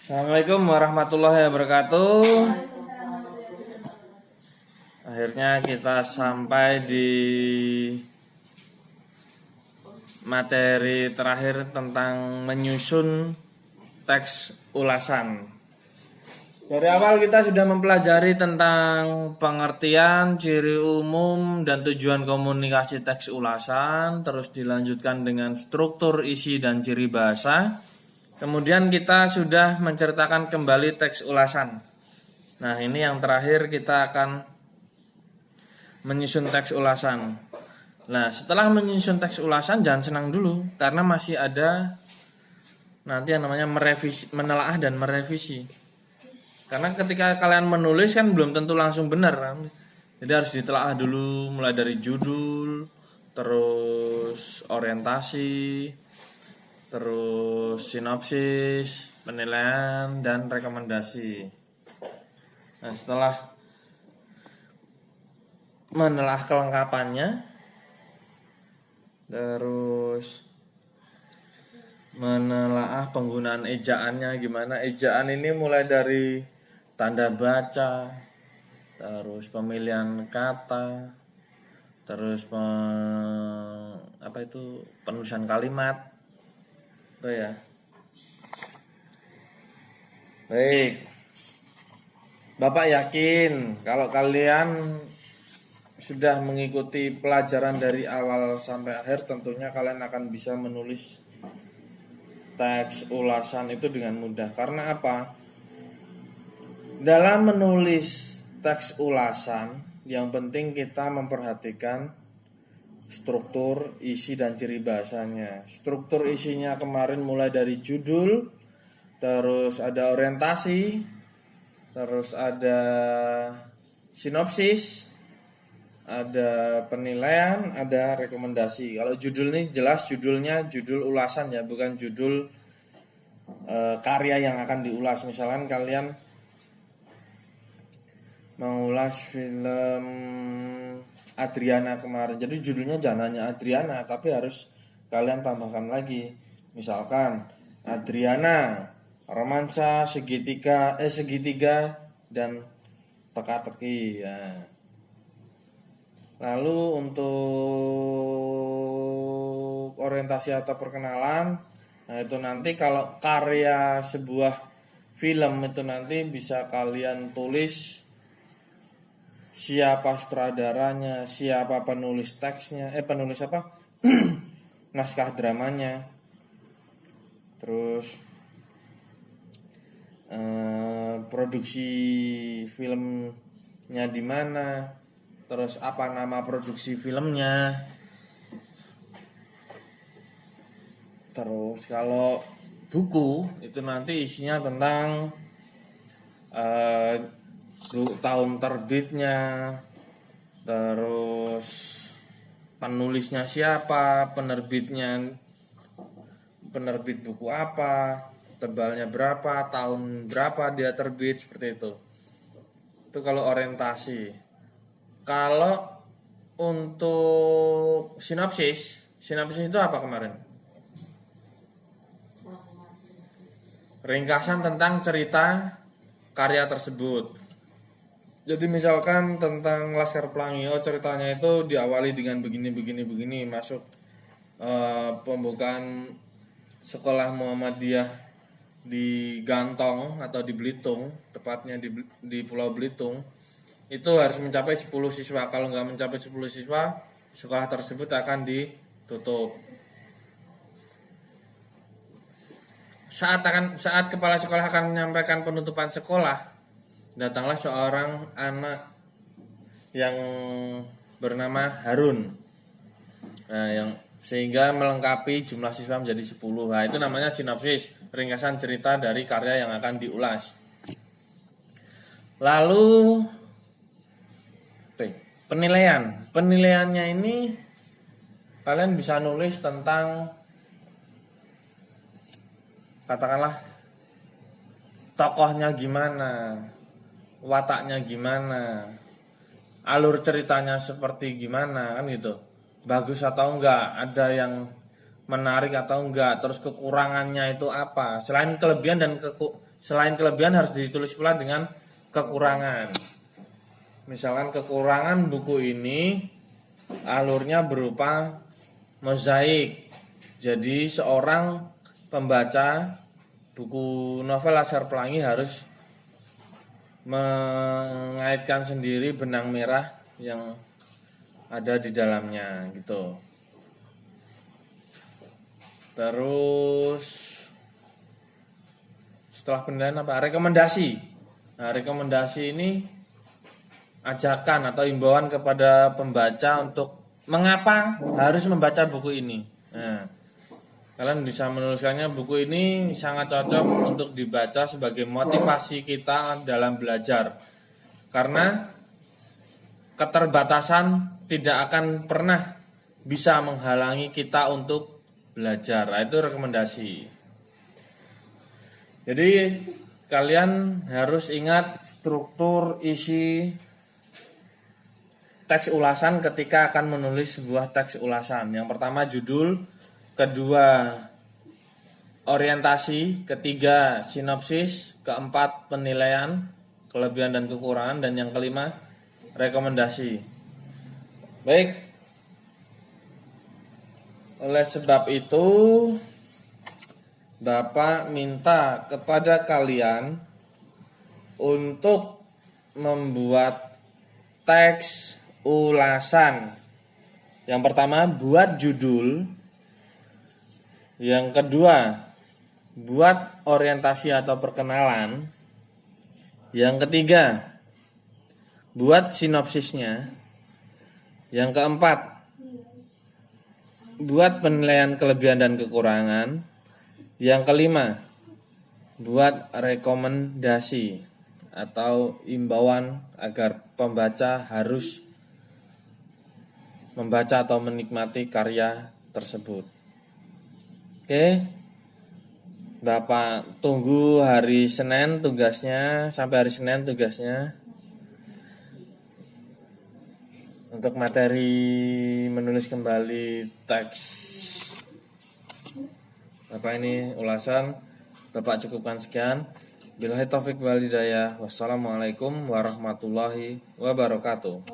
Assalamualaikum warahmatullahi wabarakatuh. Akhirnya kita sampai di materi terakhir tentang menyusun teks ulasan. Dari awal kita sudah mempelajari tentang pengertian, ciri umum, dan tujuan komunikasi teks ulasan. Terus dilanjutkan dengan struktur, isi, dan ciri bahasa. Kemudian kita sudah menceritakan kembali teks ulasan. Nah, ini yang terakhir kita akan menyusun teks ulasan. Nah, setelah menyusun teks ulasan jangan senang dulu karena masih ada nanti yang namanya menelaah dan merevisi. Karena ketika kalian menulis kan belum tentu langsung benar. Jadi harus ditelaah dulu mulai dari judul, terus orientasi, terus sinopsis, penilaian, dan rekomendasi. Nah, setelah menelaah kelengkapannya, terus menelaah penggunaan ejaannya gimana. Ejaan ini mulai dari tanda baca, terus pemilihan kata, terus penulisan kalimat. Oh ya. Baik. Bapak yakin kalau kalian sudah mengikuti pelajaran dari awal sampai akhir, tentunya kalian akan bisa menulis teks ulasan itu dengan mudah. Karena apa? Dalam menulis teks ulasan, yang penting kita memperhatikan struktur, isi, dan ciri bahasanya. Struktur isinya kemarin mulai dari judul, terus ada orientasi, terus ada sinopsis, ada penilaian, ada rekomendasi. Kalau judul ini jelas judulnya judul ulasan ya, bukan judul karya yang akan diulas. Misalkan kalian mengulas film Adriana kemarin, jadi judulnya jangan hanya Adriana, tapi harus kalian tambahkan lagi. Misalkan Adriana, romansa segitiga dan teka-teki ya. Lalu untuk orientasi atau perkenalan, nah itu nanti kalau karya sebuah film itu nanti bisa kalian tulis siapa sutradaranya, siapa penulis teksnya, naskah dramanya, terus produksi filmnya di mana, terus apa nama produksi filmnya. Terus kalau buku itu nanti isinya tentang tahun terbitnya, terus penulisnya siapa, penerbit buku apa, tebalnya berapa, tahun berapa dia terbit, seperti itu. Itu kalau orientasi. Kalau untuk sinopsis itu apa kemarin? Ringkasan tentang cerita karya tersebut. Jadi misalkan tentang Laskar Pelangi, ceritanya itu diawali dengan begini, masuk pembukaan sekolah Muhammadiyah di Gantong atau di Belitung, tepatnya di Pulau Belitung, itu harus mencapai 10 siswa. Kalau nggak mencapai 10 siswa, sekolah tersebut akan ditutup. Saat kepala sekolah akan menyampaikan penutupan sekolah, datanglah seorang anak yang bernama Harun. Nah, sehingga melengkapi jumlah siswa menjadi 10. Nah, itu namanya sinopsis, ringkasan cerita dari karya yang akan diulas. Lalu penilaian. Penilaiannya ini kalian bisa nulis tentang, katakanlah, tokohnya gimana, wataknya gimana, alur ceritanya seperti gimana, kan gitu. Bagus atau enggak, ada yang menarik atau enggak, terus kekurangannya itu apa. Selain kelebihan harus ditulis pula dengan kekurangan. Misalkan kekurangan buku ini alurnya berupa mozaik. Jadi seorang pembaca buku novel Laskar Pelangi harus mengaitkan sendiri benang merah yang ada di dalamnya gitu. Terus setelah penilaian apa? Rekomendasi. Nah, rekomendasi ini ajakan atau imbauan kepada pembaca untuk mengapa harus membaca buku ini. Nah, kalian bisa menuliskannya, buku ini sangat cocok untuk dibaca sebagai motivasi kita dalam belajar. Karena keterbatasan tidak akan pernah bisa menghalangi kita untuk belajar. Nah, itu rekomendasi. Jadi kalian harus ingat struktur isi teks ulasan ketika akan menulis sebuah teks ulasan. Yang pertama judul, kedua orientasi, ketiga sinopsis, keempat penilaian, kelebihan dan kekurangan, dan yang kelima rekomendasi. Baik. Oleh sebab itu Bapak minta kepada kalian untuk membuat teks ulasan. Yang pertama, buat judul. Yang kedua, buat orientasi atau perkenalan. Yang ketiga, buat sinopsisnya. Yang keempat, buat penilaian kelebihan dan kekurangan. Yang kelima, buat rekomendasi atau imbauan agar pembaca harus membaca atau menikmati karya tersebut. Oke, Bapak tunggu hari Senin tugasnya, sampai hari Senin tugasnya untuk materi menulis kembali teks. Bapak ini ulasan, Bapak cukupkan sekian. Billahi taufik wal hidayah. Wassalamualaikum warahmatullahi wabarakatuh.